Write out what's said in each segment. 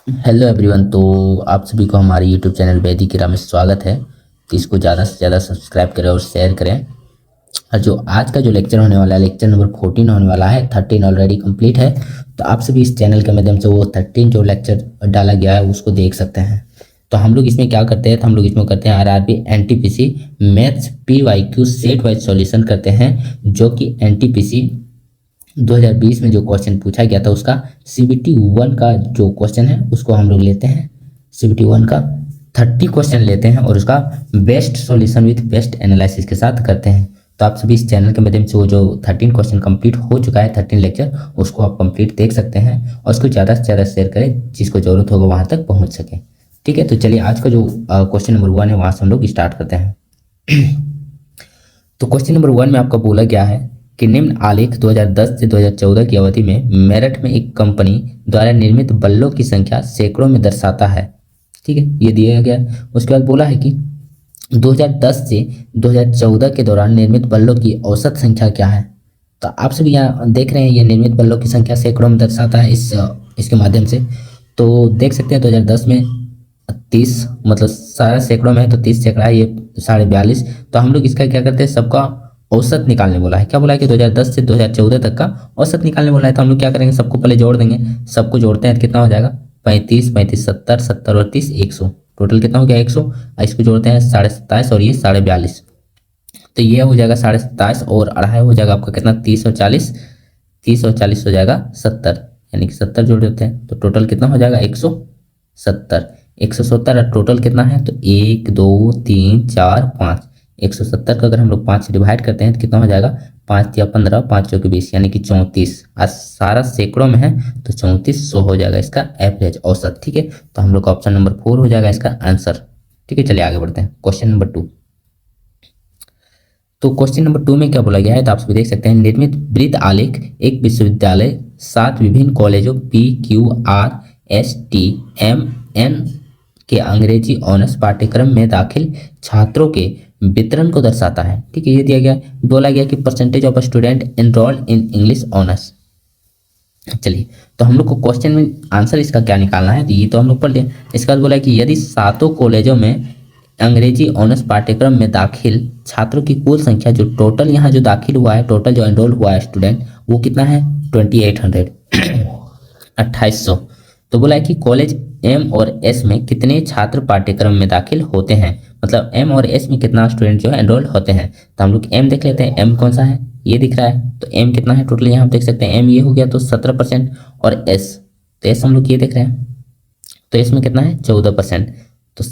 Hello everyone. तो आप सभी को हमारे यूट्यूब चैनल वैदिक कीड़ा में स्वागत है। तो इसको ज़्यादा से ज़्यादा सब्सक्राइब करें और शेयर करें। और जो आज का जो लेक्चर होने वाला है, लेक्चर नंबर 14 होने वाला है। 13 ऑलरेडी कंप्लीट है। तो आप सभी इस चैनल के माध्यम से वो 13 जो लेक्चर डाला गया है उसको देख सकते हैं। तो हम लोग इसमें क्या करते हैं, तो हम लोग इसमें करते हैं RRB NTPC maths PYQ set wise solution करते हैं, जो कि एनटीपीसी 2020 में जो क्वेश्चन पूछा गया था उसका सीबीटी 1 का जो क्वेश्चन है उसको हम लोग लेते हैं। सीबीटी 1 का 30 क्वेश्चन लेते हैं और उसका best solution with best analysis के साथ करते हैं। तो आप सभी इस चैनल के माध्यम से वो जो 13 क्वेश्चन कंप्लीट हो चुका है, 13 लेक्चर, उसको आप कंप्लीट देख सकते हैं और उसको ज़्यादा से ज़्यादा शेयर करें, जिसको ज़रूरत होगा वहाँ तक पहुँच सके। ठीक है, तो चलिए आज का जो क्वेश्चन नंबर 1 है वहाँ से हम लोग स्टार्ट करते हैं। तो क्वेश्चन नंबर 1 में आपका बोला गया है कि निम्न आलेख 2010 से 2014 की अवधि में मेरठ में एक कंपनी द्वारा निर्मित बल्लों की संख्या सैकड़ों में दर्शाता है। ठीक है, ये दिया गया। उसके बाद बोला है कि 2010 से 2014 के दौरान निर्मित बल्लों की औसत संख्या क्या है। तो आप सभी यहाँ देख रहे हैं, ये निर्मित बल्लों की संख्या सैकड़ों में दर्शाता है इसके माध्यम से। तो देख सकते हैं 2010 में 30, मतलब सारा सैकड़ों में है तो 30 सैकड़ा है, ये 42.5। तो हम लोग इसका क्या करते हैं, सबका औसत निकालने बोला है। क्या बोला है कि 2010 से 2014 तक का औसत निकालने बोला है। तो हम लोग क्या करेंगे, सबको पहले जोड़ देंगे। सबको जोड़ते हैं तो कितना हो जाएगा, 35 35 70 70 और 30 100। टोटल कितना हो गया 100। इसको जोड़ते हैं 27.5 और ये 42.5। तो ये हो जाएगा 27.5 और अढ़ाई हो जाएगा आपका कितना, 30 और 40। 30 और 40 हो जाएगा 70, यानी कि 70 जोड़ देते हैं तो टोटल कितना हो जाएगा 170। 170 और टोटल कितना है, तो 1 2 3 4 5। 170 का अगर हम लोग 5 से डिवाइड करते हैं तो कितना हो जाएगा, 5 या 15, 5 चौके 20, यानी कि 34। आज सारा सैकड़ों में है तो 3400 हो जाएगा इसका एवरेज औसत। ठीक है, तो हम लोग का ऑप्शन नंबर 4 हो जाएगा इसका आंसर। ठीक है, चलिए आगे बढ़ते हैं। Question number 2। तो क्वेश्चन नंबर 2 में क्या बोला गया है, तो आप सभी देख सकते हैं, निर्मित वृत्त आलेख एक विश्वविद्यालय 7 विभिन्न कॉलेजों PQRST MN के अंग्रेजी ऑनर्स पाठ्यक्रम में दाखिल छात्रों के वितरण को दर्शाता है। ठीक है, ये दिया गया। बोला गया कि percentage of student enrolled in English honours. चलिए, तो हम लोग को क्वेश्चन में आंसर इसका क्या निकालना है, तो ये तो हम लोग पढ़ लें। इसके बाद बोला है कि यदि 7 कॉलेजों में अंग्रेजी ऑनर्स पाठ्यक्रम में दाखिल छात्रों की कुल संख्या, जो टोटल यहाँ जो दाखिल हुआ है, टोटल जो एनरोल हुआ है स्टूडेंट, वो कितना है 2800 2800। तो बोला है कि कॉलेज एम और एस में कितने छात्र पाठ्यक्रम में दाखिल होते हैं, मतलब एम और एस में कितना स्टूडेंट जो है एनरोल होते हैं। तो हम लोग एम देख लेते हैं, एम कौन सा है, ये दिख रहा है। तो एम कितना है टोटल, यहाँ आप देख सकते हैं एम ये हो गया तो 17%। और एस, तो एस हम लोग ये देख रहे हैं, तो एस में कितना है 14%। तो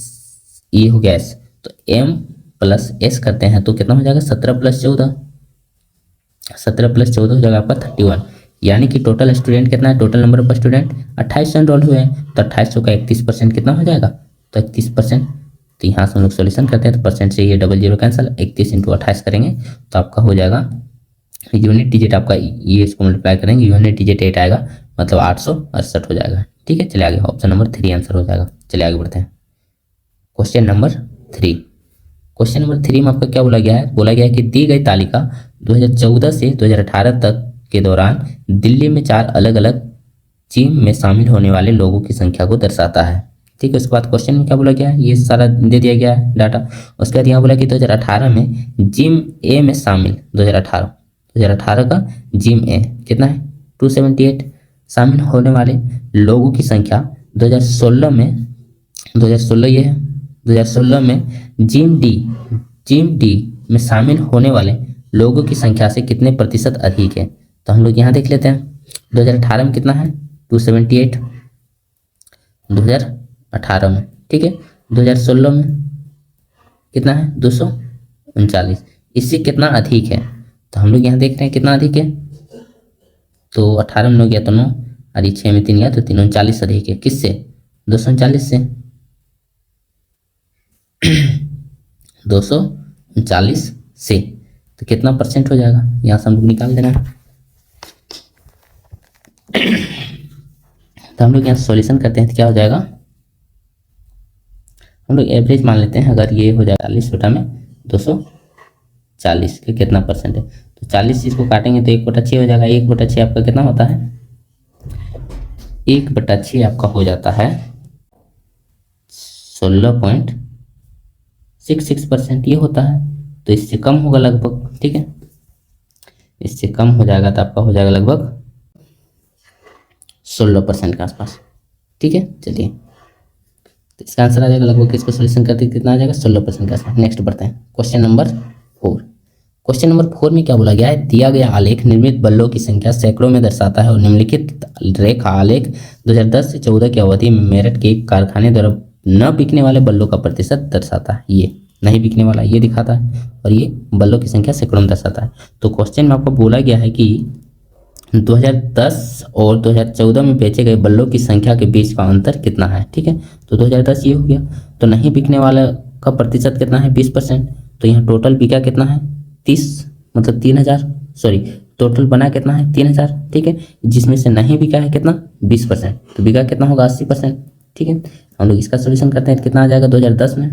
ये हो गया एस। तो एम प्लस एस करते हैं तो कितना हो जाएगा 17 + 14। 17 + 14 हो जाएगा आपका 31, यानी कि टोटल स्टूडेंट कितना है, total number of student 2800 enrol हुए हैं। तो 2800 का 31% कितना हो जाएगा, तो 31%। तो यहाँ से हम लोग सोल्यूशन करते हैं तो परसेंट से ये 00 कैंसिल, 31 × 28 करेंगे तो आपका हो जाएगा यूनिट डिजिट, आपका ये इसको मल्टीप्लाई करेंगे, यूनिट डिजिट 8 आएगा, मतलब 868 हो जाएगा। ठीक है, चलिए आगे, ऑप्शन नंबर 3 आंसर हो जाएगा। चलिए आगे बढ़ते हैं। Question number 3। क्वेश्चन नंबर 3 में आपका क्या बोला गया है, बोला गया है कि दी गई तालिका 2014 से 2018 तक के दौरान दिल्ली में 4 अलग अलग जिम में शामिल होने वाले लोगों की संख्या को दर्शाता है। ठीक है, उसके बाद क्वेश्चन में क्या बोला गया है, ये सारा दे दिया गया है डाटा। उसके बाद यहाँ बोला कि 2018 में जिम ए में शामिल, 2018 का जिम ए कितना है 278 शामिल होने वाले लोगों की संख्या 2016 में, 2016 ये है, 2016 में जिम डी में शामिल होने वाले लोगों की संख्या से कितने प्रतिशत अधिक है। तो हम लोग यहाँ देख लेते हैं 2018 में कितना है 278, 2018 में। ठीक है, 2016 में कितना है 239, इससे कितना अधिक है। तो हम लोग यहाँ देख रहे हैं कितना अधिक है, तो 18 में हो गया तो 9 और 6 में 3 गया तो 339 अधिक है, किससे 239 से। 239 से तो कितना परसेंट हो जाएगा, यहाँ से हम लोग निकाल देना है। तो हम लोग यहाँ सॉल्यूशन करते हैं तो क्या हो जाएगा, हम लोग एवरेज मान लेते हैं। अगर ये हो जाएगा 40 में 240 का कितना परसेंट है, तो 40 इसको काटेंगे तो 1/6 हो जाएगा। 1/6 आपका कितना होता है 1/6 आपका हो जाता है 16.66%, ये होता है। तो इससे कम होगा लगभग, ठीक है, इससे कम हो जाएगा तो आपका हो जाएगा लगभग 16% के आसपास, ठीक है। चलिए, तो इसका आंसर आ जाएगा लगभग, इसको सोल्यूशन करते कितना आ जाएगा 16% के आसपास। नेक्स्ट बढ़ते हैं क्वेश्चन नंबर 4। क्वेश्चन नंबर 4 में क्या बोला गया है, दिया गया आलेख निर्मित बल्लों की संख्या सैकड़ों में दर्शाता है और निम्नलिखित रेखा आलेख 2010 से 14 की अवधि में मेरठ के एक कारखाने द्वारा न बिकने वाले बल्लों का प्रतिशत दर्शाता है। ये नहीं बिकने वाला ये दिखाता है और ये बल्लों की संख्या सैकड़ों में दर्शाता है। तो क्वेश्चन में आपको बोला गया है कि 2010 और 2014 में बेचे गए बल्लों की संख्या के बीच का अंतर कितना है, ठीक है। तो 2010 ये हो गया, तो नहीं बिकने वाला का प्रतिशत कितना है 20%, तो यहाँ टोटल बिका कितना है 30, मतलब 3000, सॉरी टोटल बना कितना है 3000, ठीक है, जिसमें से नहीं बिका है कितना 20%, तो बिका कितना होगा 80%, ठीक है। हम लोग इसका सोल्यूशन करते हैं, कितना आ जाएगा 2010 में,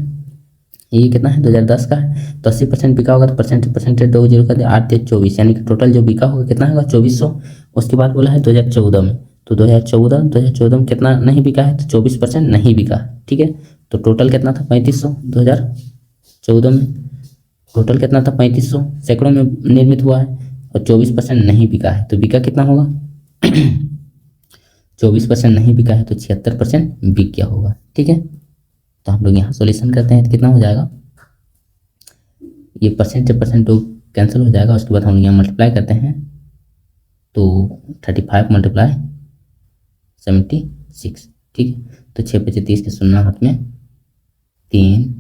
ये कितना है 2010 का है, तो 80% बिका होगा तो परसेंटेज 2 जीरो कर दे 8 3 24, यानी कि टोटल जो बिका होगा कितना होगा 2400। उसके बाद बोला है 2014 में, तो 2014 में कितना नहीं बिका है, तो 24% नहीं बिका, ठीक है। तो टोटल कितना था 3500, 2014 में टोटल कितना था 3500, सैकड़ों में निर्मित हुआ है और 24% नहीं बिका है, तो बिका कितना होगा 24% नहीं बिका है तो 76% बिक गया होगा, ठीक है। तो हम लोग यहाँ सॉल्यूशन करते हैं तो कितना हो जाएगा, ये परसेंट तो कैंसिल हो जाएगा। उसके बाद हम यहाँ मल्टीप्लाई करते हैं तो 35 मल्टीप्लाई 76, ठीक है। तो 6 5 30 के शून्य हाथ में 3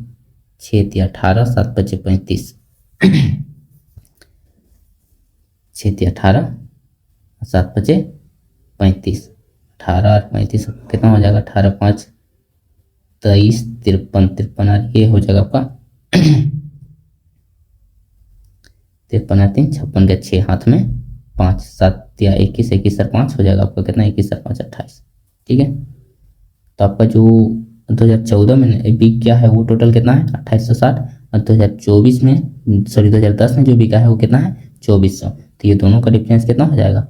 6 3 18 7 5 35 6 3 18 7 5 35 18 और 35 कितना हो जाएगा 18 5 23 53 ये हो जाएगा आपका 53 3 56 के 6 हाथ में 5 7 या 21 21 और 5 हो जाएगा आपका कितना 21 और 5 28, ठीक है। तो आपका जो 2014 में बिक गया है वो टोटल कितना है 2860 और 2024 में सॉरी 2010 में जो बिका है वो कितना है 2400, तो ये दोनों का डिफरेंस कितना हो जाएगा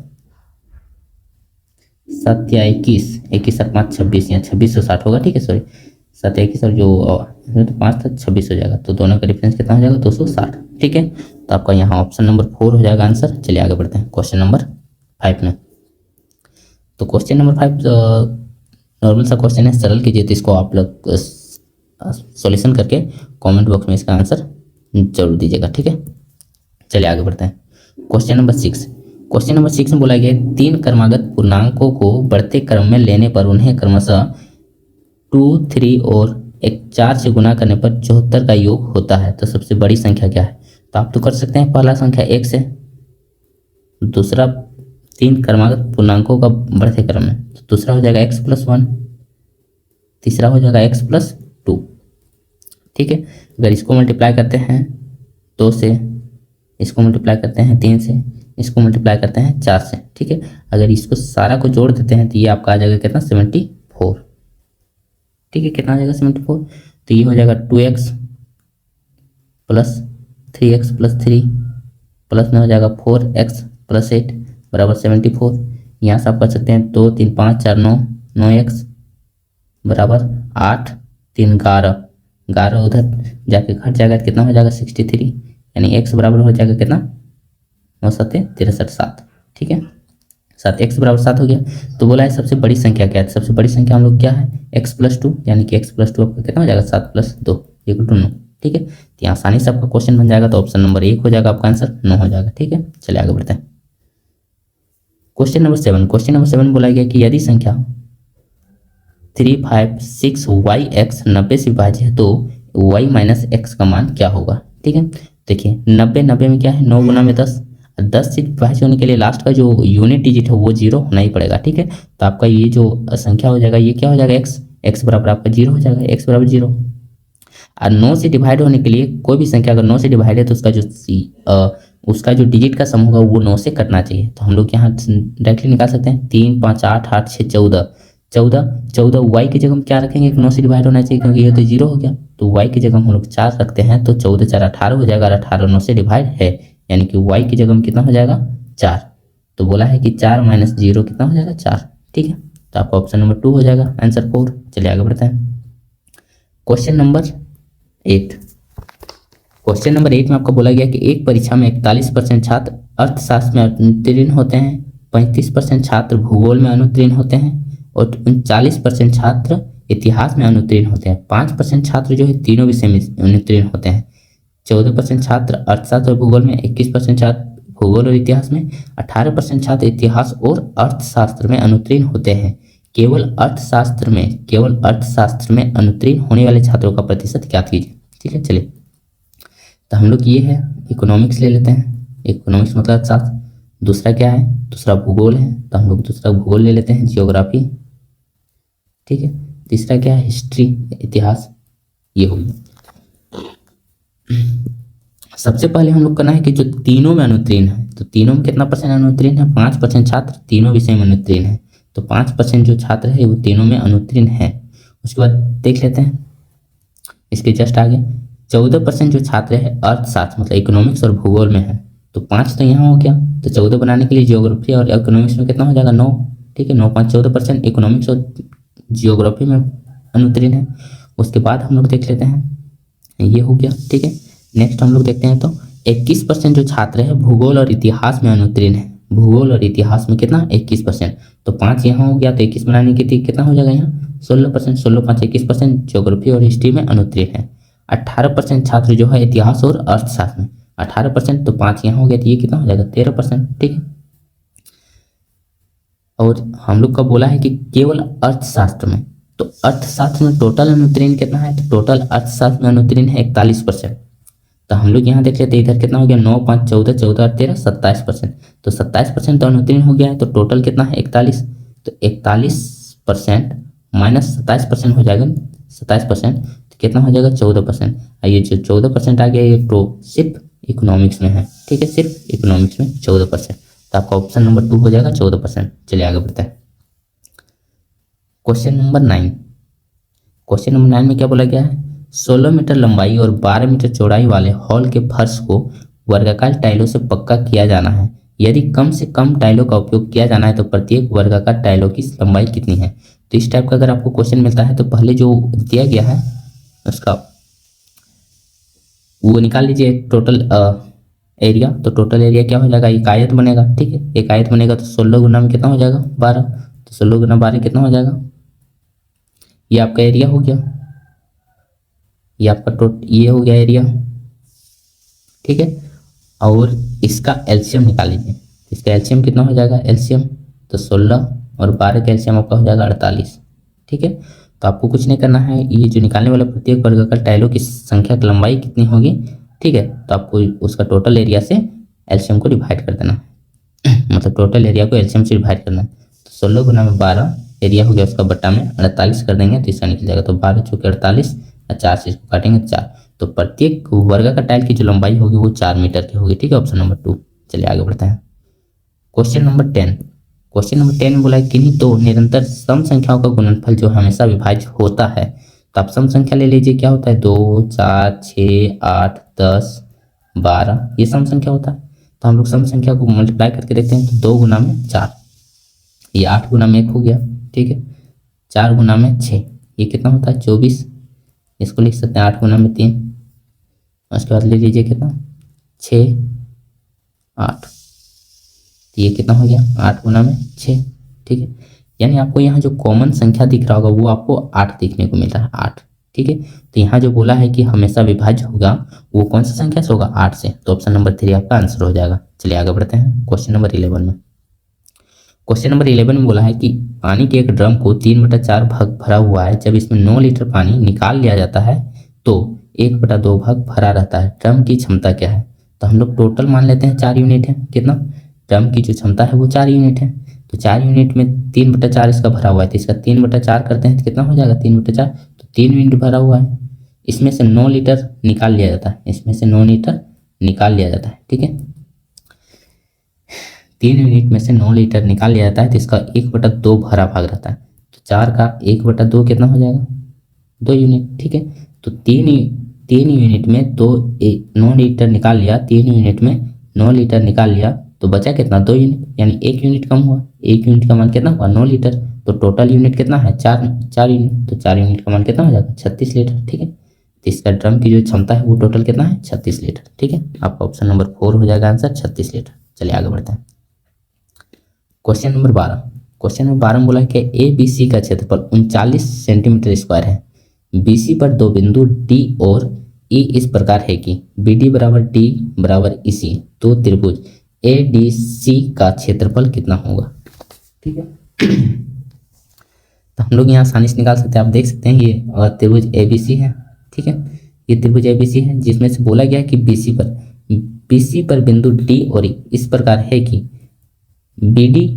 7 या 21 और 5 26 या 2660 होगा, ठीक है, सॉरी 7 या 21 और जो 5 था 26 हो जाएगा, तो दोनों का डिफरेंस कितना हो जाएगा 260, ठीक है। तो आपका यहाँ ऑप्शन नंबर 4 हो जाएगा आंसर। चलिए आगे बढ़ते हैं क्वेश्चन नंबर 5 में। तो क्वेश्चन नंबर 5 नॉर्मल सा क्वेश्चन है, सरल कीजिए, तो इसको आप लोग सॉल्यूशन करके कमेंट बॉक्स में इसका आंसर जरूर दीजिएगा, ठीक है। चलिए आगे बढ़ते हैं क्वेश्चन नंबर 6। क्वेश्चन नंबर 6 में बोला गया 3 क्रमागत पूर्णांकों को बढ़ते क्रम में लेने पर उन्हें क्रमशः 2 3 और 4 से गुना करने पर 74 का योग होता है, तो सबसे बड़ी संख्या क्या है। तो आप तो कर सकते हैं, पहला संख्या 1 से, दूसरा 3 क्रमागत पूर्णांकों का बढ़ते क्रम में, तो दूसरा हो जाएगा x + 1, तीसरा हो जाएगा x + 2, ठीक है। अगर इसको मल्टीप्लाई करते हैं 2 से, इसको मल्टीप्लाई करते हैं 3 से, इसको मल्टीप्लाई करते हैं 4 से, ठीक है। अगर इसको सारा को जोड़ देते हैं तो ये आपका आ जाएगा कितना 74, ठीक है। कितना आ जाएगा 74, तो ये हो जाएगा 2x + 3x + 3 प्लस में हो जाएगा 4x + 8 बराबर 74। यहाँ से आप कर सकते हैं 2 3 5 4 9 9x बराबर 8 3 11 उधर जाके घट जाएगा तो कितना हो जाएगा 63, यानी x बराबर हो जाएगा कितना 9 7 63 7, ठीक है। 7x बराबर 7 हो गया। तो बोला है सबसे बड़ी संख्या क्या है, सबसे बड़ी संख्या हम लोग क्या है x + 2, यानी कि x + 2 आपका कितना हो जाएगा 7 + 2 = 9, ठीक है। तो यहाँ आसानी से आपका क्वेश्चन बन जाएगा, तो ऑप्शन नंबर 1 हो जाएगा आपका आंसर 9 हो जाएगा, ठीक है। चलिए आगे बढ़ते हैं क्वेश्चन नंबर 7। क्वेश्चन नंबर 7 बोला गया कि यदि संख्या 356yx 90 से विभाज्य है तो y - x का मान क्या होगा, ठीक है। देखिए 90 में क्या है 9 गुना में 10, 10 से विभाज्य होने के लिए लास्ट का जो यूनिट डिजिट है वो 0 होना ही पड़ेगा, ठीक है। तो आपका ये जो संख्या हो जाएगा ये क्या हो जाएगा x बराबर आपका 0 हो जाएगा, x बराबर 0। और 9 से डिवाइड होने के लिए कोई भी संख्या अगर 9 से डिवाइड है तो उसका जो डिजिट का सम होगा वो 9 से कटना चाहिए। तो हम लोग यहाँ डायरेक्टली निकाल सकते हैं 3 5 8 8 6 14 y की जगह हम क्या रखेंगे 9 से डिवाइड होना चाहिए क्योंकि ये तो 0 हो गया, तो y की जगह हम लोग 4 रखते हैं तो 14 4 18 हो जाएगा, और 18 9 से डिवाइड है, यानी कि y की जगह में कितना हो जाएगा 4। तो बोला है कि 4 - 0 कितना हो जाएगा 4, ठीक है। तो आपका ऑप्शन नंबर 2 हो जाएगा आंसर 4। चलिए आगे बढ़ते हैं। Question number 8। क्वेश्चन नंबर 8 में आपको बोला गया कि एक परीक्षा में 41% छात्र अर्थशास्त्र में अनुत्तीर्ण होते हैं, 35% छात्र भूगोल में अनुत्तीर्ण होते हैं और 39% छात्र इतिहास में अनुत्तीर्ण होते हैं। 5% छात्र जो है तीनों विषय में अनुत्तीर्ण होते हैं। 14% छात्र अर्थशास्त्र और भूगोल में, 21% छात्र भूगोल और इतिहास में, 18% छात्र इतिहास और अर्थशास्त्र में अनुत्तीर्ण होते हैं। केवल अर्थशास्त्र में अनुत्तीर्ण होने वाले छात्रों का प्रतिशत ज्ञात कीजिए। ठीक है, चलिए तो हम लोग ये है इकोनॉमिक्स ले लेते हैं। इकोनॉमिक्स मतलब अर्थशास्त्र। दूसरा क्या है? दूसरा भूगोल है, तो हम लोग दूसरा भूगोल ले लेते हैं, जियोग्राफी। ठीक है, तीसरा क्या है? हिस्ट्री, इतिहास। ये होगी। सबसे पहले हम लोग करना है कि जो तीनों में अनुत्तीर्ण है, तो तीनों में कितना परसेंट अनुत्तीर्ण है? 5% छात्र तीनों विषय में अनुत्तीर्ण है, तो 5% जो छात्र है वो तीनों में अनुत्तीर्ण है। उसके बाद देख लेते हैं इसके जस्ट आगे 14% जो छात्र है अर्थशास्त्र मतलब इकोनॉमिक्स और भूगोल में है, तो 5 तो यहाँ हो गया, तो 14 बनाने के लिए जियोग्राफी और इकोनॉमिक्स में कितना हो जाएगा? 9। ठीक है, 9 5 14% इकोनॉमिक्स और जियोग्राफी में अनुत्तीर्ण है। उसके बाद हम लोग देख लेते हैं, ये हो गया। ठीक है, नेक्स्ट हम लोग देखते हैं तो 21% जो छात्र है भूगोल और इतिहास में अनुत्तीर्ण है। भूगोल और इतिहास में कितना? 21%, तो 5 यहाँ हो गया, तो 21 बनाने के लिए कितना हो जाएगा यहाँ? 16%। 16 5 21% ज्योग्राफी और हिस्ट्री में अनुत्तीर्ण है। 18% छात्र जो है इतिहास और अर्थशास्त्र में, 18%, तो 5 यहाँ हो गया, तो ये कितना हो जाएगा? 13%। ठीक है, और हम लोग का बोला है कि केवल अर्थशास्त्र में, तो अर्थशास्त्र में टोटल अनुत्तीर्ण कितना है? तो टोटल अर्थशास्त्र में अनुत्तीर्ण है 41%। तो हम लोग यहाँ देख लेते हैं, इधर कितना हो गया? 9 5 14 14 और 13 27%, तो 27% तो अनुत्तीर्ण हो गया है, तो टोटल कितना है? 41। तो 41% माइनस 27% हो जाएगा, 27%, तो कितना हो जाएगा? 14%। ये जो 14% आ गया ये तो सिर्फ इकोनॉमिक्स में है। ठीक है, सिर्फ इकोनॉमिक्स में 14%, तो आपका ऑप्शन नंबर 2 हो जाएगा 14%। चलिए आगे बढ़ते हैं। Question number 9। क्वेश्चन नंबर 9 में क्या बोला गया है? 16 मीटर लंबाई और 12 मीटर चौड़ाई वाले हॉल के फर्श को वर्गाकार टाइलों से पक्का किया जाना है। यदि कम से कम टाइलों का उपयोग किया जाना है तो प्रत्येक वर्गाकार टाइलों की लंबाई कितनी है? तो इस टाइप का अगर आपको क्वेश्चन मिलता है तो पहले जो दिया गया है उसका वो निकाल लीजिए टोटल एरिया। तो टोटल एरिया क्या हो जाएगा? एक आयत बनेगा। ठीक है, एक आयत बनेगा तो 16 गुना में कितना हो जाएगा? 12, तो 16 गुना 12 कितना हो जाएगा? ये आपका एरिया हो गया, ये आपका ये हो गया एरिया। ठीक है, और इसका एलसीएम निकाल लीजिए। इसका एलसीएम कितना हो जाएगा? एलसीएम तो 16 और 12 का एलसीएम आपका हो जाएगा 48। ठीक है, तो आपको कुछ नहीं करना है, ये जो निकालने वाला प्रत्येक वर्गाकार टाइलों की संख्या की लंबाई कितनी होगी? ठीक है, तो आपको उसका टोटल एरिया से एलसीएम को डिवाइड कर देना मतलब टोटल एरिया को एलसीएम से डिवाइड करना है। तो 16 गुना में 12 एरिया हो गया, उसका बट्टा में 48 कर देंगे तो इसका निकल जाएगा। तो 12 चौके 48, 4 से इसको काटेंगे 4, तो प्रत्येक वर्गाकार टाइल की जो लंबाई होगी वो 4 मीटर की होगी। ठीक है, ऑप्शन नंबर 2। चलिए आगे बढ़ते हैं। Question number 10। क्वेश्चन नंबर 10 में बोला है किन्हीं दो निरंतर सम संख्याओं का गुणनफल जो हमेशा विभाज्य होता है। तो आप सम संख्या ले लीजिए, क्या होता है? 2 4 6 8 10 12, ये सम संख्या होता है। तो हम लोग सम संख्या को मल्टीप्लाई करके देखते हैं, तो 2 गुना में 4, ये 8 गुना में 1 हो गया। ठीक है, 4 गुना में 6, ये कितना होता है? 24। इसको लिख सकते हैं 8 गुना में 3। उसके बाद ले लीजिए कितना? 6 8, तो ये कितना हो गया? 8 गुना में 6। ठीक है, यानी आपको यहाँ जो कॉमन संख्या दिख रहा होगा वो आपको 8 देखने को मिल रहा है, 8। ठीक है, तो यहाँ जो बोला है कि हमेशा विभाज्य होगा वो कौन सा संख्या से होगा? 8 से, तो ऑप्शन नंबर 3 आपका आंसर हो जाएगा। चलिए आगे बढ़ते हैं क्वेश्चन नंबर 11 में। क्वेश्चन नंबर 11 में बोला है कि पानी के एक ड्रम को 3/4 भाग भरा हुआ है। जब इसमें 9 लीटर पानी निकाल लिया जाता है तो 1/2 भाग भरा रहता है। ड्रम की क्षमता क्या है? तो हम लोग टोटल मान लेते हैं 4 यूनिट है। कितना? ड्रम की जो क्षमता है वो 4 यूनिट है, तो 4 यूनिट में 3/4 इसका भरा हुआ है, तो इसका 3/4 करते हैं तो कितना हो जाएगा? 3/4, तो 3 यूनिट भरा हुआ है। इसमें से 9 लीटर निकाल लिया जाता है, इसमें से 9 लीटर निकाल लिया जाता है। ठीक है, 3 यूनिट में से 9 लीटर निकाल लिया जाता है, तो इसका 1/2 भरा भाग रहता है। तो 4 का 1/2 कितना हो जाएगा? 2 यूनिट। ठीक है, तो 3 यूनिट में 9 लीटर निकाल लिया, 3 यूनिट में 9 लीटर निकाल लिया, तो बचा कितना 2 यूनिट, यानी 1 यूनिट कम हुआ। 1 यूनिट का मान कितना हुआ 9 लीटर, तो टोटल यूनिट कितना है 4 यूनिट, तो 4 यूनिट का मान कितना हो जाएगा 36 लीटर। ठीक है, तो इसका ड्रम की जो क्षमता है वो टोटल कितना है 36 लीटर। ठीक है, आपका ऑप्शन नंबर 4 हो जाएगा आंसर 36 लीटर। चलिए आगे बढ़ते हैं। क्वेश्चन नंबर 12, क्वेश्चन नंबर 12 में बोला है कि ए बी सी का क्षेत्रफल 39 सेंटीमीटर स्क्वायर है। बी सी पर दो बिंदु डी और ई इस प्रकार है कि बी डी बराबर डी बराबर ई सी, तो त्रिभुज ए डी सी का क्षेत्रफल कितना होगा। ठीक है, तो हम लोग यहाँ आसानी से निकाल सकते हैं। आप देख सकते हैं ये और त्रिभुज ए बी सी है। ठीक है, ये त्रिभुज ए बी सी है जिसमें से बोला गया है कि बी सी पर बिंदु डी और ई इस प्रकार है कि बी डी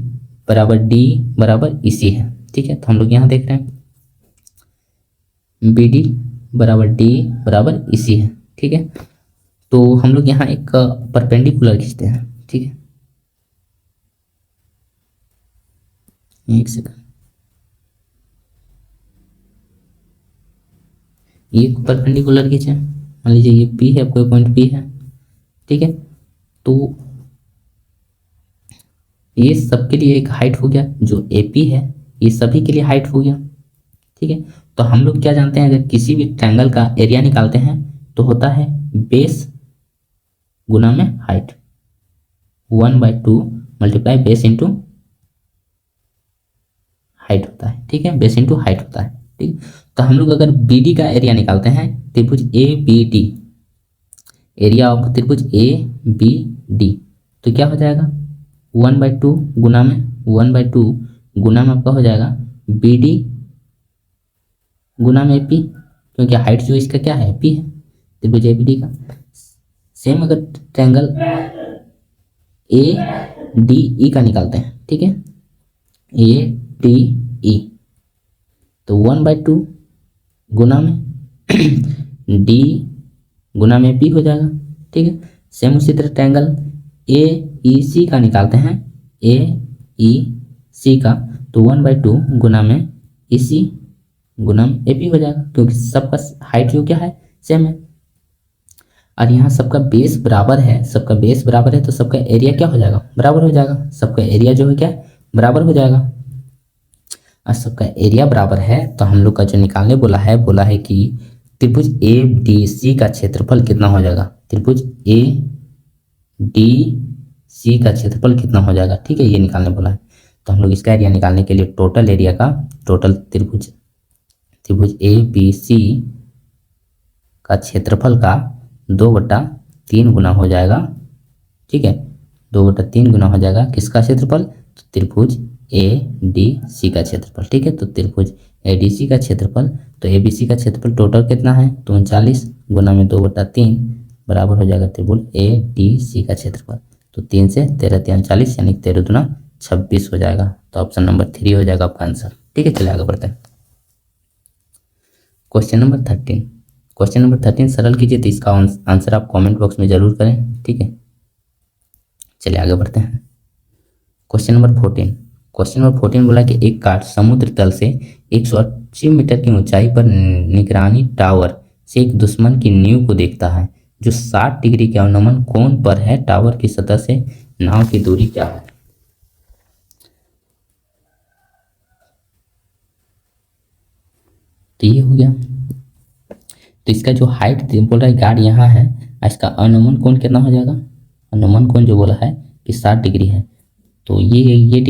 बराबर डी बराबर ई सी है। ठीक है, तो हम लोग यहाँ देख रहे हैं बी डी बराबर डी बराबर ई सी है। ठीक है, तो हम लोग यहाँ एक परपेंडिकुलर खींचते हैं। ठीक है, एक सेकंड, ये परपेंडिकुलर खींचे, मान लीजिए ये पी है, कोई पॉइंट पी है। ठीक है, तो ये सबके लिए एक हाइट हो गया, जो ए पी है ये सभी के लिए हाइट हो गया। ठीक है, तो हम लोग क्या जानते हैं, अगर किसी भी ट्रायंगल का एरिया निकालते हैं तो होता है बेस गुना में height, 1/2 multiply base into height होता है। ठीक है, बेस इंटू हाइट होता है। ठीक, तो हम लोग अगर बी डी का एरिया निकालते हैं, त्रिभुज A B D, area of त्रिभुज ए बी डी, तो क्या हो जाएगा 1/2 गुना में 1/2 गुना में आपका हो जाएगा बी डी गुना में पी, क्योंकि हाइट जो इसका क्या है पी है, त्रिभुज ए बी डी का। सेम अगर ट्रायंगल ए डी ई का निकालते हैं, ठीक है, ए डी ई, तो 1/2 गुना में डी गुना में पी हो जाएगा। ठीक है, सेम उसी तरह ट्रायंगल ए ई सी का निकालते हैं, ए ई सी का, तो 1/2 गुना में ई सी गुना में ए पी हो जाएगा, क्योंकि सबका हाइट जो क्या है सेम है। और यहाँ सबका बेस बराबर है, सबका बेस बराबर है तो सबका एरिया क्या हो जाएगा बराबर हो जाएगा, सबका एरिया जो है क्या बराबर हो जाएगा। और सबका एरिया बराबर है तो हम लोग का जो निकालने बोला है कि त्रिभुज ए डी सी का क्षेत्रफल कितना हो जाएगा, त्रिभुज ए डी सी का क्षेत्रफल कितना हो जाएगा। ठीक है, ये निकालने बोला है, तो हम लोग इसका एरिया निकालने के लिए टोटल एरिया का, टोटल त्रिभुज ए बी सी का क्षेत्रफल का 2/3 गुना हो जाएगा। ठीक है, 2/3 गुना हो जाएगा किसका क्षेत्रफल, तो त्रिभुज ए डी सी का क्षेत्रफल। ठीक है, तो त्रिभुज ए डी सी का क्षेत्रफल, तो ए बी सी का क्षेत्रफल टोटल कितना है, तो 39 गुना में 2/3 बराबर हो जाएगा त्रिभुज ए डी सी का क्षेत्रफल। तो 3 से 13 3 40, यानी 13 दूना 26 हो जाएगा। तो ऑप्शन नंबर 3 हो जाएगा आपका आंसर। ठीक है, चलिए आगे बढ़ते हैं। क्वेश्चन नंबर 13, क्वेश्चन नंबर 13 सरल कीजिए, तो इसका आंसर आप कमेंट बॉक्स में जरूर करें। ठीक है, चलिए आगे बढ़ते हैं। क्वेश्चन नंबर 14, क्वेश्चन नंबर 14 बोला कि एक कार समुद्र तल से 180 मीटर की ऊंचाई पर निगरानी टावर से एक दुश्मन की नींव को देखता है, जो 60 डिग्री के अवनमन कोण पर है। टावर की सतह से नाव की दूरी क्या है। तो ये हो गया, तो इसका जो हाइट बोल रहा है गार्ड यहाँ है, इसका अनुमान कोण कितना हो जाएगा, अनुमान कोण जो बोला है कि 60 डिग्री है, तो ये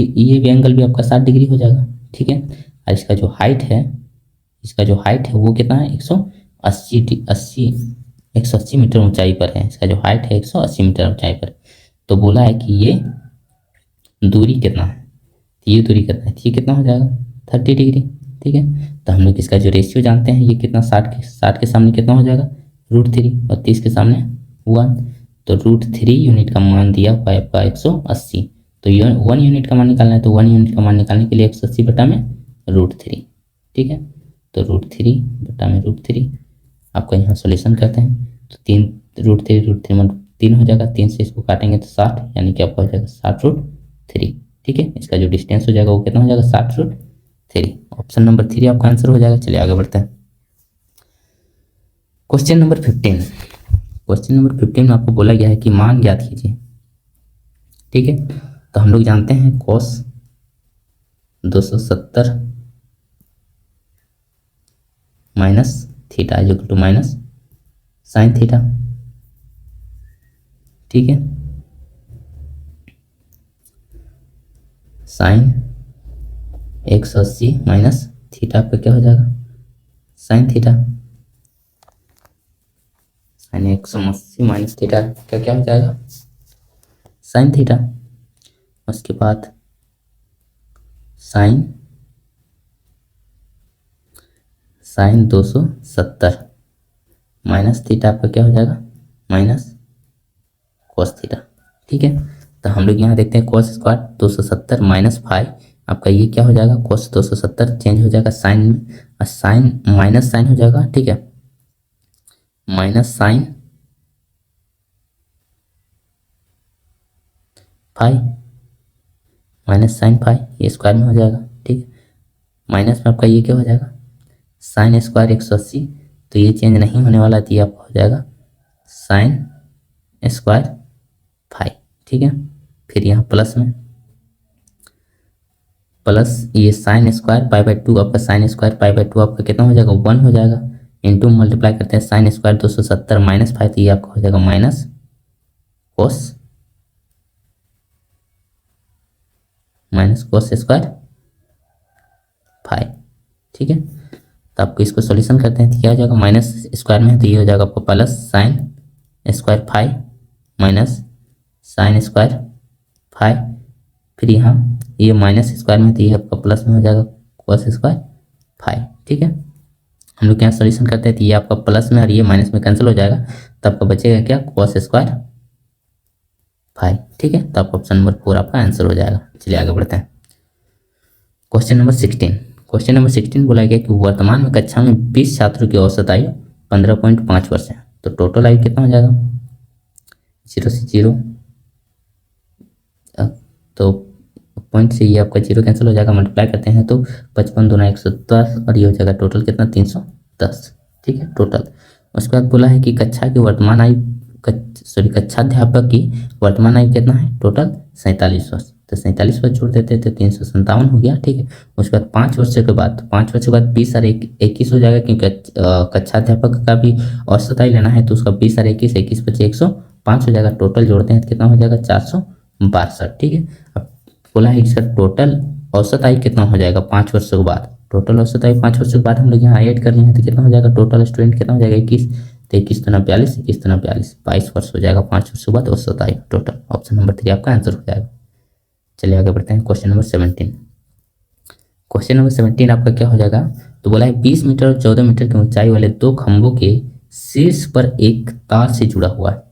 भी एंगल भी आपका 60 डिग्री हो जाएगा। ठीक है, और इसका जो हाइट है, इसका जो हाइट है वो कितना है 180 मीटर ऊंचाई पर है। इसका जो हाइट है 180 मीटर ऊंचाई पर, तो बोला है कि ये दूरी कितना है, तो ये दूरी कितना है, ये कितना हो जाएगा 30 डिग्री। ठीक है, तो हम लोग इसका जो रेशियो जानते हैं, ये कितना 60 के सामने कितना हो जाएगा √3 और 30 के सामने 1, तो √3 यूनिट का मान दिया हुआ है आपका 180। तो 1 यूनिट का मान निकालना है, तो 1 यूनिट का मान निकालने के लिए 180 बटा में √3। ठीक है, तो √3 बटा में √3 आपका यहाँ सोल्यूशन करते हैं, तो 3 √3 मान 3 हो जाएगा, 3 से इसको काटेंगे तो 60, यानी कि आपका हो जाएगा 60√3। ठीक है, इसका जो डिस्टेंस हो जाएगा वो कितना हो जाएगा 60√3। ऑप्शन नंबर 3 आपका आंसर हो जाएगा। चलिए आगे बढ़ते हैं। क्वेश्चन नंबर 15, क्वेश्चन नंबर 15 में आपको बोला गया है कि मान ज्ञात कीजिए, ठीक है, तो हम लोग जानते हैं cos 270 minus theta is equal to minus sine theta. ठीक है, साइन 180 माइनस थीटा पे क्या हो जाएगा, sine theta. Sine 180 minus theta का क्या हो जाएगा, साइन थीटा। उसके बाद साइन 270 माइनस थीटा पर क्या हो जाएगा, माइनस कोस थीटा। ठीक है, तो हम लोग यहाँ देखते हैं कोस स्क्वायर 270 माइनस 5, आपका ये क्या हो जाएगा, कोस 270 चेंज हो जाएगा साइन में, और साइन माइनस साइन हो जाएगा। ठीक है, माइनस साइन 5 माइनस साइन 5 ये स्क्वायर में हो जाएगा। ठीक है, माइनस में आपका ये क्या हो जाएगा, साइन स्क्वायर 180, तो ये चेंज नहीं होने वाला, तो ये आपका हो जाएगा साइन स्क्वायर 5। ठीक है, फिर यहाँ प्लस में प्लस ये साइन स्क्वायर पाई बाई 2, आपका साइन स्क्वायर पाई बाई 2 आपका कितना हो जाएगा, 1 हो जाएगा। इंटू मल्टीप्लाई करते हैं साइन स्क्वायर 270 माइनस 5, तो ये आपका हो जाएगा माइनस कोस स्क्वायर 5। ठीक है, तो आपको इसको सॉल्यूशन करते हैं तो क्या हो जाएगा, माइनस स्क्वायर में है तो ये हो जाएगा आपको plus sine square 5 minus sine square 5, फिर यहाँ ये माइनस स्क्वायर में तो ये आपका प्लस में हो जाएगा कोस स्क्वायर 5। ठीक है, हम लोग यहाँ सॉल्यूशन करते हैं तो ये आपका प्लस में और ये माइनस में कैंसिल हो जाएगा, तो आपका बचेगा क्या, कोस स्क्वायर 5। ठीक है, तो आपका ऑप्शन नंबर 4 आपका आंसर हो जाएगा। चलिए आगे बढ़ते हैं। Question number 16। क्वेश्चन नंबर 16 बोला गया कि वर्तमान में कक्षा में 20 छात्रों की औसत आयु 15.5 वर्ष है, तो टोटल आयु कितना हो जाएगा, 0 से 0, तो पॉइंट से ये आपका 0 कैंसिल हो जाएगा, मल्टीप्लाई करते हैं तो 55 दूना 110 और ये हो जाएगा टोटल कितना, 310। ठीक है, टोटल। उसके बाद बोला है कि कक्षा की वर्तमान आयु कक्षाध्यापक की वर्तमान आयु कितना है, टोटल 47 वर्ष, तो 47 वर्ष जोड़ देते हैं तो 357 हो गया। ठीक है, उसके बाद 5 वर्ष के बाद 20 और 21 हो जाएगा, क्योंकि कक्षाध्यापक का भी औसत आयु लेना है, तो उसका 20 और 21 बचे 105 हो जाएगा, टोटल जोड़ते हैं तो कितना हो जाएगा, 462। ठीक है, अब बोला है इसका टोटल औसत आयु कितना हो जाएगा 5 वर्षों के बाद, टोटल औसत आयु 5 वर्षों के बाद हम लोग यहाँ ऐड करनी है तो कितना हो जाएगा, टोटल स्टूडेंट कितना हो जाएगा 21, तो 21 दूना 42, 21 दूना 42, 22 वर्ष हो जाएगा 5 वर्षों के बाद औसत आयु टोटल। ऑप्शन नंबर 3 आपका आंसर हो जाएगा। चलिए आगे बढ़ते हैं। Question number 17। क्वेश्चन नंबर 17 आपका क्या हो जाएगा, तो बोला है 20 मीटर और 14 मीटर की ऊंचाई वाले 2 खंभों के शीर्ष पर एक तार से जुड़ा हुआ है,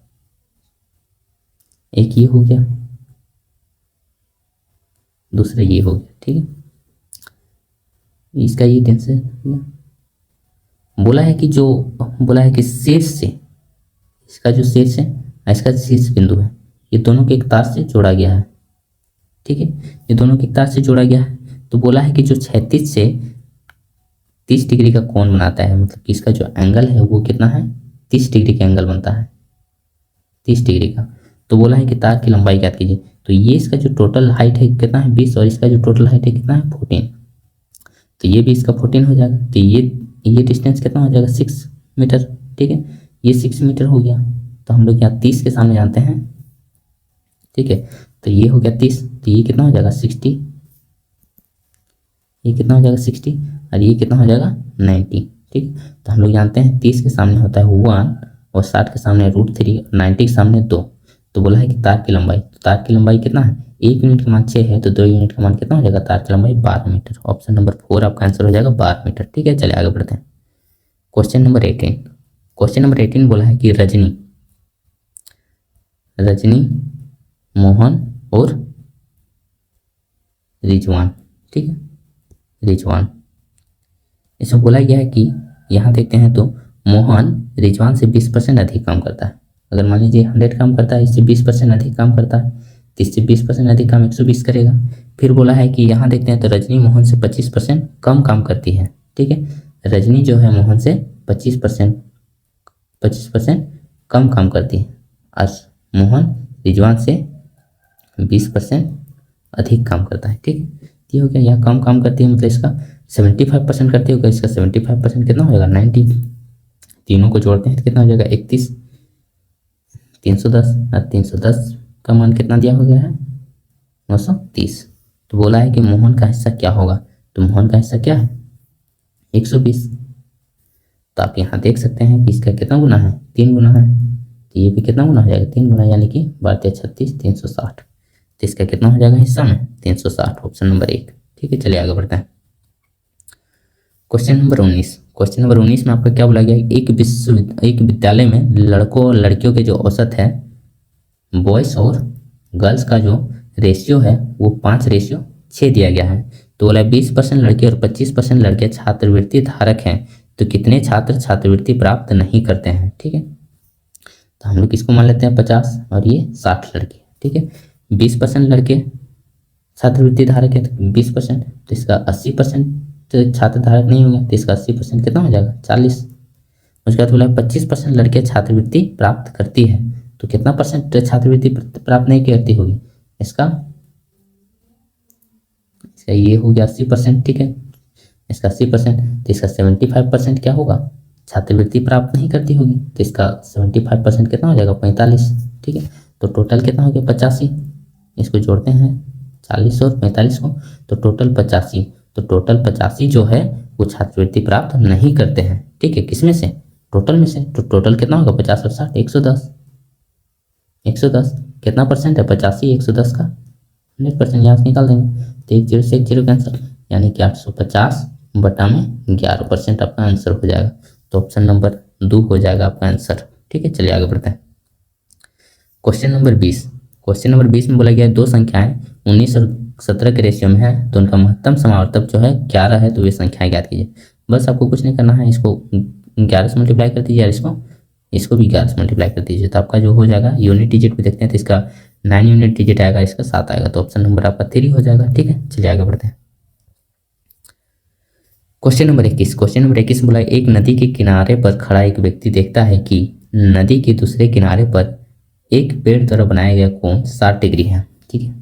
एक ये हो गया, दूसरा ये हो गया। ठीक है, इसका ये टेंशन बोला है कि जो बोला है कि शीर्ष से, इसका जो शीर्ष है इसका शीर्ष बिंदु है, ये दोनों के एक तार से जोड़ा गया है। ठीक है, ये दोनों के एक तार से जोड़ा गया है, तो बोला है कि जो 36 से 30 डिग्री का कोण बनाता है, मतलब कि इसका जो एंगल है वो कितना है, 30 डिग्री का एंगल बनता है, 30 डिग्री का। तो बोला है कि तार की लंबाई ज्ञात कीजिए, तो ये इसका जो टोटल हाइट है कितना है 20, और इसका जो टोटल हाइट है कितना है 14, तो ये भी इसका 14 हो जाएगा, तो ये डिस्टेंस कितना हो जाएगा 6 मीटर। ठीक है, ये 6 मीटर हो गया, तो हम लोग यहाँ 30 के सामने जानते हैं। ठीक है, तो ये हो गया 30, तो ये कितना हो जाएगा 60, ये कितना हो जाएगा 60, और ये कितना हो जाएगा 90। ठीक है, तो हम लोग जानते हैं 30 के सामने होता है 1 और 60 के सामने √3 और 90 के सामने 2, तो बोला है कि तार की लंबाई, तो तार की लंबाई कितना है, 1 यूनिट का मान 6 है, तो 2 यूनिट का मान कितना हो जाएगा, तार की लंबाई 12 मीटर। ऑप्शन नंबर 4 आपका आंसर हो जाएगा 12 मीटर। ठीक है, चलिए आगे बढ़ते हैं। Question number 18। क्वेश्चन नंबर 18 बोला है कि रजनी, मोहन और रिजवान, ठीक है, रिजवान, इसमें बोला गया है कि यहाँ देखते हैं तो मोहन रिजवान से 20% अधिक काम करता है। अगर मान लीजिए 100 काम करता है, इससे 20% अधिक काम करता है, तो इससे 20% अधिक काम 120 करेगा। फिर बोला है कि यहाँ देखते हैं तो रजनी मोहन से 25% कम काम करती है। ठीक है, रजनी जो है मोहन से 25% कम काम करती है, और मोहन रिजवान से 20% अधिक काम करता है। ठीक है, ये हो गया। यहाँ कम काम करती है मतलब इसका 75% करती होगा, इसका 75% कितना हो जाएगा 90। तीनों को जोड़ते हैं तो कितना हो जाएगा 31, 310 और 310 का मान कितना दिया हो गया है 930। तो बोला है कि मोहन का हिस्सा क्या होगा, तो मोहन का हिस्सा क्या है 120। तो आप यहाँ देख सकते हैं कि इसका कितना गुना है 3 गुना है, तो ये भी कितना गुना हो जाएगा 3 गुना, यानी कि 12×36 360। तो इसका कितना हो जाएगा हिस्सा में 360, ऑप्शन नंबर 1। ठीक है, चलिए आगे बढ़ते हैं। Question number 19। क्वेश्चन नंबर 19 में आपका क्या बोला गया, एक विद्यालय में लड़कों और लड़कियों के जो औसत है बॉयज और गर्ल्स का जो रेशियो है वो 5:6 दिया गया है। तो बोला 20% लड़के और 25% लड़के छात्रवृत्ति धारक हैं, तो कितने छात्र छात्रवृत्ति प्राप्त नहीं करते हैं। ठीक है, तो हम लोग इसको मान लेते हैं 50 और ये 60 लड़के। ठीक है, 20% लड़के छात्रवृत्ति धारक है तो 20%, तो इसका 80% छात्र धारक नहीं हो गया, तो इसका 80% कितना हो जाएगा 40। उसके बाद बोला 25% लड़के छात्रवृत्ति प्राप्त करती है, तो कितना परसेंट छात्रवृत्ति प्राप्त नहीं करती होगी, इसका ये हो गया 80%। ठीक है, इसका 80%, तो इसका 75% क्या होगा छात्रवृत्ति प्राप्त नहीं करती होगी, तो इसका 75% कितना हो जाएगा 45। ठीक है, तो टोटल कितना हो गया 85। इसको जोड़ते हैं 40 और 45 को, तो टोटल 85। तो टोटल 85 जो है वो छात्रवृत्ति प्राप्त नहीं करते हैं। ठीक है, किसमें से टोटल में से, तो टोटल कितना होगा 50 और 60 110। 110 कितना परसेंट है 85 110 का 100%, यहाँ से निकाल देंगे तो 1 0 से 1 0 कैंसिल, यानी कि 850 बटा में 11% आपका आंसर हो जाएगा। तो ऑप्शन नंबर 2 हो जाएगा आपका आंसर। ठीक है, चलिए आगे बढ़ते हैं। Question number 20। क्वेश्चन नंबर 20 में बोला गया दो संख्याएं 19 और 17 के रेशियो में है, तो उनका महत्तम समावर्तक जो है 11 है, तो वे संख्याएं ज्ञात कीजिए। बस आपको कुछ नहीं करना है, इसको 11 से मल्टीप्लाई कर दीजिए और इसको भी 11 से मल्टीप्लाई कर दीजिए, तो आपका जो हो जाएगा यूनिट डिजिट भी देखते हैं तो इसका 9 यूनिट डिजिट आएगा, इसका 7 आएगा, तो ऑप्शन नंबर आपका 3 हो जाएगा। ठीक है, चलिए आगे बढ़ते हैं। Question number 21। क्वेश्चन नंबर 21 बोला एक नदी के किनारे पर खड़ा एक व्यक्ति देखता है कि नदी के दूसरे किनारे पर एक पेड़ द्वारा बनाया गया कोण 60 डिग्री है। ठीक है,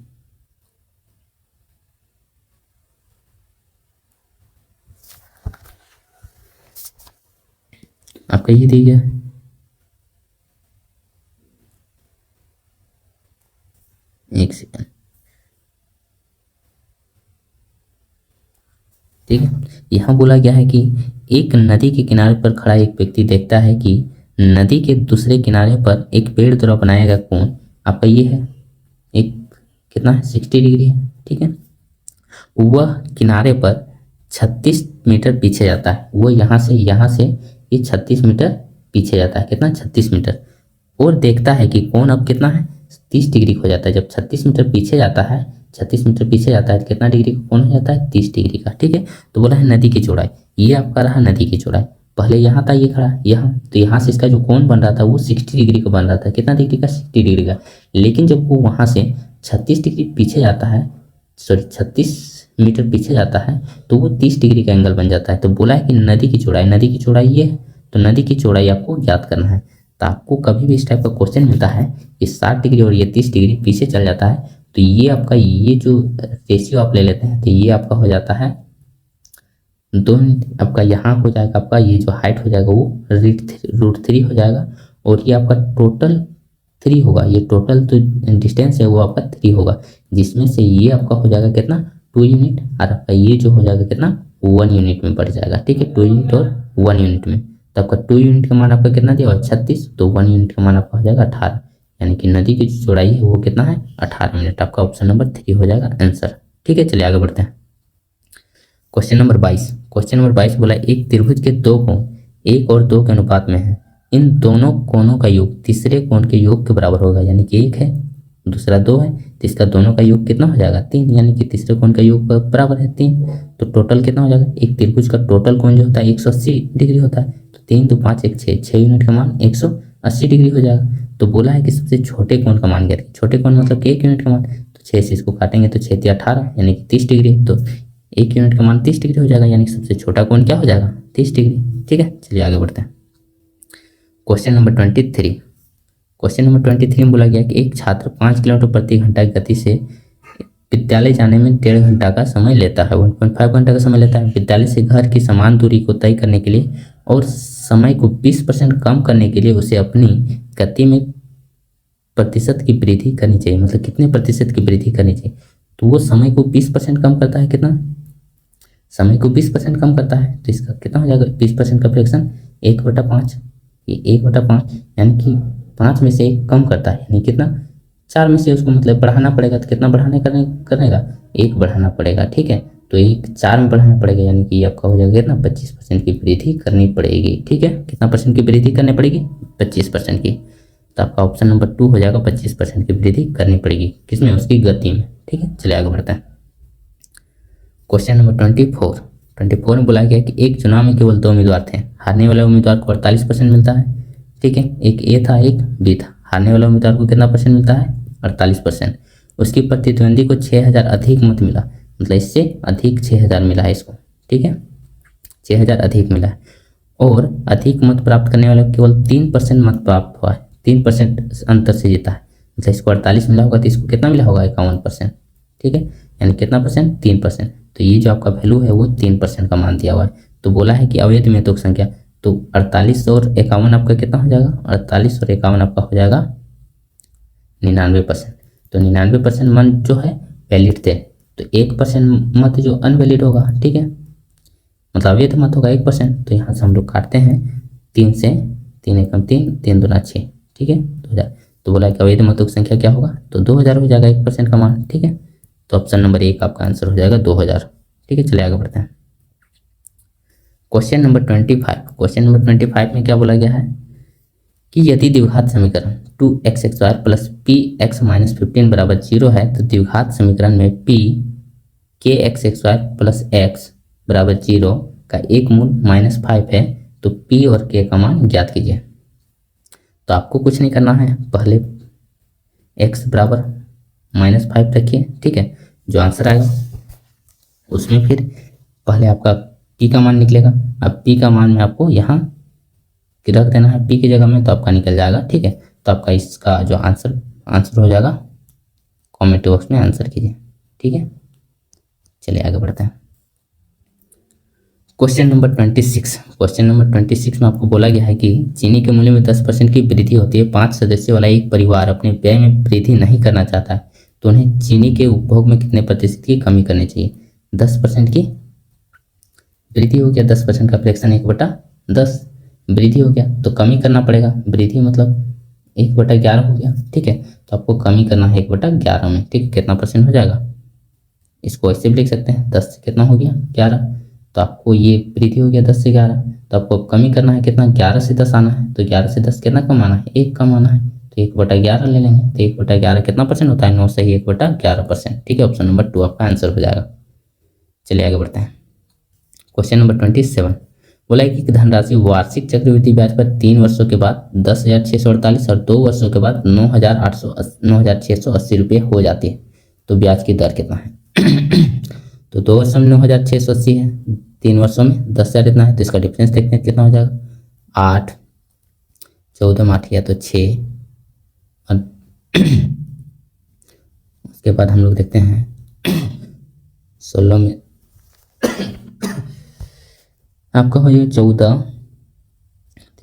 आपका ये दिया गया, एक सेकंड। ठीक है, यहाँ बोला गया है कि एक नदी के किनारे पर खड़ा एक व्यक्ति देखता है कि नदी के दूसरे किनारे पर एक पेड़ द्वारा बनाया गया कोण आपका ये है एक कितना है 60 डिग्री है। ठीक है, वह किनारे पर 36 मीटर पीछे जाता है, वो यहाँ से ये 36 मीटर पीछे जाता है, कितना 36 मीटर, और देखता है कि कोण अब कितना है 30 डिग्री हो जाता है। जब 36 मीटर पीछे जाता है, 36 मीटर पीछे जाता है तो कितना डिग्री का कोण हो जाता है 30 डिग्री का। ठीक है, तो बोला है नदी की चौड़ाई, ये आपका रहा नदी की चौड़ाई, पहले यहाँ था ये खड़ा यहाँ, तो यहाँ से इसका जो कोण बन रहा था वो 60 डिग्री का बन रहा था, कितना डिग्री का 60 डिग्री का। लेकिन जब वो वहाँ से 36 डिग्री पीछे जाता है, सॉरी 36 मीटर पीछे जाता है, तो वो 30 डिग्री का एंगल बन जाता है। तो बोला है कि नदी की चौड़ाई ये है, तो नदी की चौड़ाई आपको ज्ञात करना है। तो आपको कभी भी इस टाइप का क्वेश्चन मिलता है कि 60 डिग्री और ये 30 डिग्री पीछे चल जाता है, तो ये आपका ये जो रेशियो आप ले लेते हैं तो ये आपका हो जाता है 2 आपका यहाँ हो जाएगा, आपका ये जो हाइट हो जाएगा वो √3 हो जाएगा, और ये आपका टोटल 3 होगा, ये टोटल तो डिस्टेंस है वो आपका 3 होगा, जिसमें से ये आपका हो जाएगा कितना 2 यूनिट, और आपका ये जो हो जाएगा कितना 1 यूनिट में बढ़ जाएगा। ठीक है, 2 यूनिट और 1 यूनिट में, तो आपका 2 यूनिट का मान आपका कितना दिया हुआ 36, तो 1 यूनिट का मान आपका हो जाएगा 18, यानी कि नदी की जो चौड़ाई है वो कितना है 18 मिनट। आपका ऑप्शन नंबर 3 हो जाएगा आंसर। ठीक है, चलिए आगे बढ़ते हैं। Question number 22। क्वेश्चन नंबर 22 बोला एक त्रिभुज के 2 कोण 1 और 2 के अनुपात में है, इन दोनों कोणों का योग तीसरे कोण के योग के बराबर होगा, यानी कि 1 है दूसरा 2 है, तो इसका दोनों का योग कितना हो जाएगा 3, यानी कि तीसरे कोण का योग बराबर है 3, तो टोटल कितना हो जाएगा, एक त्रिभुज का टोटल कोण जो होता है 180 डिग्री होता है, तो 3 2 5 1 6 यूनिट का मान 180 डिग्री हो जाएगा। तो बोला है कि सबसे छोटे कोण का मान क्या है, छोटे कोण मतलब कि 1 यूनिट का मान, तो 6 से इसको काटेंगे तो 6 18 यानी कि 30 डिग्री, तो 1 यूनिट का मान 30 डिग्री हो जाएगा, यानी कि सबसे छोटा कोण क्या हो जाएगा 30 डिग्री। ठीक है, चलिए आगे बढ़ते हैं। Question number 23। क्वेश्चन नंबर 23 में बोला गया कि एक छात्र 5 किलोमीटर प्रति घंटा की गति से विद्यालय जाने में 1.5 घंटा का समय लेता है, 1.5 घंटा का समय लेता है। विद्यालय से घर की समान दूरी को तय करने के लिए और समय को 20% कम करने के लिए उसे अपनी गति में प्रतिशत की वृद्धि करनी चाहिए। मतलब कितने प्रतिशत की वृद्धि करनी चाहिए, तो वो समय को 20% कम करता है। कितना समय को 20% कम करता है, तो इसका कितना हो जाएगा 20% का फ्रैक्शन 1/5। ये 1/5 यानी कि 5 में से 1 कम करता है, यानी कितना 4 में से उसको मतलब बढ़ाना पड़ेगा। तो कितना बढ़ाने करेगा 1 बढ़ाना पड़ेगा। ठीक है, तो 1 4 में बढ़ाना पड़ेगा, यानी कि आपका हो जाएगा कितना 25% की वृद्धि करनी पड़ेगी। ठीक है, कितना परसेंट की वृद्धि करनी पड़ेगी 25% की। तो आपका ऑप्शन नंबर 2 हो जाएगा 25% की वृद्धि करनी पड़ेगी। किसमें, उसकी गति में। ठीक है, चलिए आगे बढ़ते हैं। क्वेश्चन नंबर 24 में बोला गया कि एक चुनाव में केवल 2 उम्मीदवार थे। हारने वाले उम्मीदवार को 48% मिलता है। ठीक है, एक ए था एक बी था। हारने वाले उम्मीदवार को कितना परसेंट मिलता है 48%। उसकी प्रतिद्वंदी को 6000 अधिक मत मिला, मतलब इससे अधिक 6000 मिला है इसको। ठीक है, 6000 अधिक मिला है और अधिक मत प्राप्त करने वाले केवल 3% मत प्राप्त हुआ है, 3% अंतर से जीता है। मतलब इसको 48 मिला होगा तो इसको कितना मिला होगा 51%। ठीक है, यानी कितना परसेंट 3%। तो ये जो आपका वैल्यू है वो 3% का मान दिया हुआ है। तो बोला है कि अवैध में तुक संख्या, तो 48 और 51 आपका कितना हो जाएगा 48 और 51 आपका हो जाएगा 99%। तो 99% मत जो है वैलिड थे, तो 1% मत जो अनवैलिड होगा। ठीक है, मतलब अवैध मत होगा 1%। तो यहाँ से हम लोग काटते हैं 3 से, 3 एकम 3, 3 दूना 6। ठीक है, 2000। तो बोला कि अवैध मतों की संख्या क्या होगा, तो 2000 हो जाएगा 1% का मान। ठीक है, तो ऑप्शन नंबर 1 आपका आंसर हो जाएगा 2000। ठीक है, चलिए आगे बढ़ते हैं। क्वेश्चन नंबर 25 में क्या बोला गया है कि यदि द्विघात समीकरण 2x² प्लस px माइनस 15 बराबर 0 है, तो द्विघात समीकरण में p kx² प्लस x बराबर 0 का एक मूल -5 है, तो p और k का मान ज्ञात कीजिए। तो आपको कुछ नहीं करना है, पहले x बराबर -5 रखिए। ठीक है, जो आंसर आएगा उसमें फिर पहले आपका p का मान निकलेगा। अब p का मान में आपको यहाँ रख देना है p की जगह में, तो आपका निकल जाएगा। ठीक है, तो आपका इसका जो आंसर हो जाएगा कमेंट बॉक्स में आंसर कीजिए। ठीक है, चलिए आगे बढ़ते हैं। क्वेश्चन नंबर 26 में आपको बोला गया है कि चीनी के मूल्य में 10% की वृद्धि होती है। 5 सदस्यों वाला एक परिवार अपने व्यय में वृद्धि नहीं करना चाहता है, तो उन्हें चीनी के उपभोग में कितने प्रतिशत की कमी करनी चाहिए। 10% की वृद्धि हो गया, 10% का फ्रैक्शन 1/10 वृद्धि हो गया, तो कमी करना पड़ेगा। वृद्धि मतलब 1/11 हो गया। ठीक है, तो आपको कमी करना है 1/11 में। ठीक है, कितना परसेंट हो जाएगा, इसको ऐसे भी लिख सकते हैं 10 से कितना हो गया 11, तो आपको ये वृद्धि हो गया 10 से 11, तो आपको कमी करना है कितना 11 से 10 आना है। तो 11 से 10 कितना कम आना है 1 कम आना है, तो 1/11 ले लेंगे। तो 1/11 कितना परसेंट होता है 9 से ही 1/11%। ठीक है, ऑप्शन नंबर 2 आपका आंसर हो जाएगा। चलिए आगे बढ़ते हैं। क्वेश्चन नंबर 27 बोला है कि धनराशि वार्षिक चक्रवृद्धि ब्याज पर 3 वर्षों के बाद 10,648 और 2 वर्षों के बाद 9,680 रुपये हो जाती है, तो ब्याज की दर कितना है। तो 2 वर्षों में 9,680 है, 3 वर्षों में 10,000 इतना है, तो इसका डिफरेंस देखते हैं कितना हो जाएगा 8, 14 में 8 या तो 6, और उसके बाद हम लोग देखते हैं 16 में आपका हो जाएगा 14,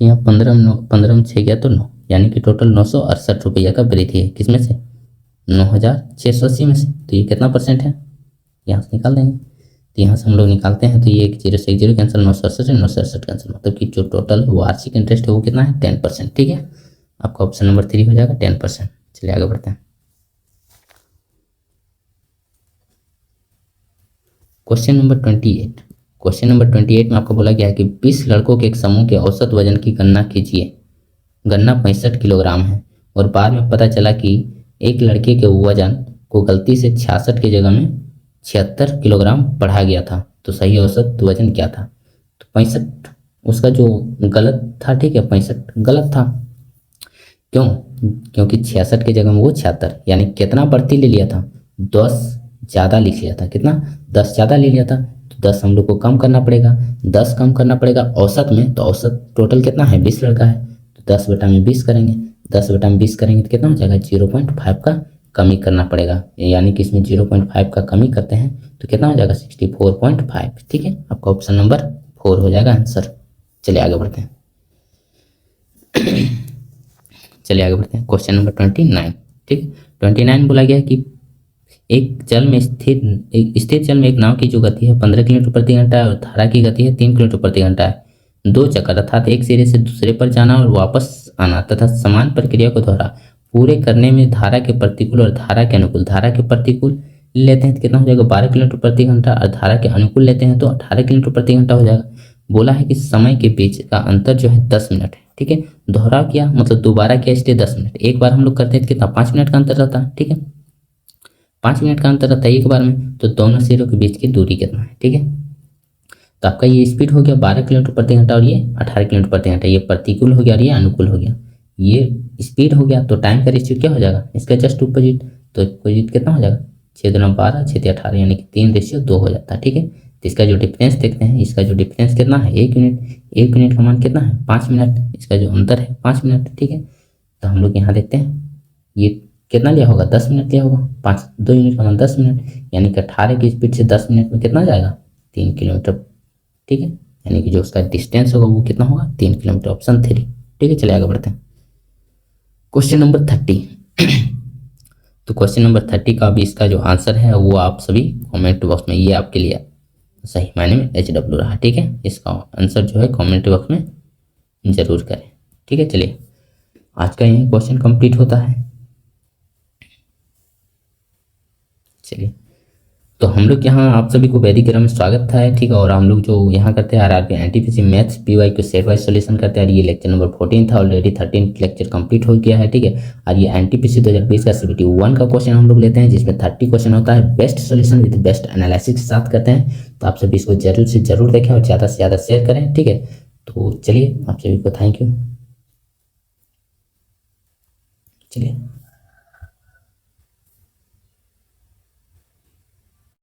तो यहाँ 15 में 6 गया तो 9, यानी कि टोटल 968 रुपया का वृद्धि है। किसमें से 9,680 में से। तो ये कितना परसेंट है यहाँ से निकाल देंगे, तो यहाँ से हम लोग निकालते हैं, तो ये 1 0 से 1 0 कैंसिल, 968 से 968 कैंसिल, मतलब कि जो टोटल वार्षिक इंटरेस्ट है वो कितना है 10%। ठीक है, आपका ऑप्शन नंबर 3 हो जाएगा 10%। चलिए आगे बढ़ते हैं। क्वेश्चन नंबर 28 में आपको बोला गया है कि 20 लड़कों के एक समूह के औसत वजन की गणना कीजिए। गणना 65 किलोग्राम है और बाद में पता चला कि एक लड़के के वजन को गलती से 66 की जगह में 76 किलोग्राम बढ़ा गया था, तो सही औसत वजन क्या था। तो 65 उसका जो गलत था। ठीक है, 65 गलत था, क्यों, क्योंकि 66 की जगह में वो 76, यानी कितना बढ़ती ले लिया था 10 ज़्यादा लिख लिया था। कितना 10 ज़्यादा ले लिया था, तो 10 हम लोग को कम करना पड़ेगा, 10 कम करना पड़ेगा औसत में। तो औसत टोटल कितना है 20 लड़का है, तो 10 बटा में 20 करेंगे, 10/20 करेंगे तो कितना हो जाएगा, 0.5 का कमी करना पड़ेगा, यानी कि इसमें 0.5 का कमी करते हैं तो कितना हो जाएगा 64.5। ठीक है, आपका ऑप्शन नंबर 4 हो जाएगा आंसर। चलिए आगे बढ़ते हैं। चलिए आगे बढ़ते हैं, क्वेश्चन नंबर 29। ठीक है, 29 बोला गया कि एक स्थिर जल में एक नाव की जो गति है 15 किलोमीटर प्रति घंटा है और धारा की गति है 3 किलोमीटर प्रति घंटा है। दो चक्कर अर्थात एक सिरे से दूसरे पर जाना और वापस आना तथा समान प्रक्रिया को दोहरा पूरे करने में धारा के प्रतिकूल और धारा के अनुकूल, धारा के प्रतिकूल लेते हैं तो कितना हो जाएगा 12 किलोमीटर प्रति घंटा, और धारा के अनुकूल लेते हैं तो 18 किलोमीटर प्रति घंटा हो जाएगा। बोला है कि समय के बीच का अंतर जो है 10 मिनट है। ठीक है, दोहरा किया मतलब दोबारा किया इसलिए 10 मिनट, एक बार हम लोग करते हैं तो कितना 5 मिनट का अंतर रहता है। ठीक है, 5 मिनट का अंतर रहता है एक बार में, तो दोनों सिरों के बीच की दूरी कितना है। ठीक है, तो आपका ये स्पीड हो गया 12 किलोमीटर प्रति घंटा और ये 18 किलोमीटर प्रति घंटा, ये प्रतिकूल हो गया और ये अनुकूल हो गया। ये स्पीड हो गया तो टाइम का रेशियो क्या हो जाएगा इसका जस्ट अपोजिट, तो अपोजिट कितना हो जाएगा 6 दूना 12 6 तिया 18, यानी कि 3:2 हो जाता है। ठीक है, तो इसका जो डिफरेंस देखते हैं, इसका जो डिफरेंस कितना है 1 मिनट, 1 मिनट का मान कितना है 5 मिनट, इसका जो अंतर है 5 मिनट। ठीक है, तो हम लोग यहाँ देखते हैं ये कितना लिया होगा 10 मिनट लिया होगा, 2 यूनिट का मान 10 मिनट, यानी कि 18 की स्पीड से 10 मिनट में कितना जाएगा 3 किलोमीटर। ठीक है, यानी कि जो उसका डिस्टेंस होगा वो कितना होगा 3 किलोमीटर, ऑप्शन 3। ठीक है, चलिए आगे बढ़ते हैं, क्वेश्चन नंबर 30। तो क्वेश्चन नंबर 30 का भी इसका जो आंसर है वो आप सभी कमेंट बॉक्स में, ये आपके लिए सही मायने में HW रहा। ठीक है, इसका आंसर जो है कमेंट बॉक्स में जरूर करें। ठीक है, चलिए आज का यही क्वेश्चन कंप्लीट होता है। चलिए, तो हम लोग यहाँ आप सभी को वैदिक ग्राम में स्वागत था। ठीक है, और हम लोग जो यहाँ करते हैं RRB NTPC मैथ्स PY को सेट वाइज सोल्यूशन करते हैं। ये लेक्चर नंबर 14 था, ऑलरेडी 13 लेक्चर कंप्लीट हो गया है। ठीक है, और ये NTPC 2020 का CBT 1 का क्वेश्चन हम लोग लेते हैं, जिसमें 30 क्वेश्चन होता है, best solution with best analysis के साथ करते हैं। तो आप सभी इसको जरूर से जरूर देखें और ज़्यादा से ज़्यादा शेयर करें। ठीक है, तो चलिए आप सभी को थैंक यू। चलिए।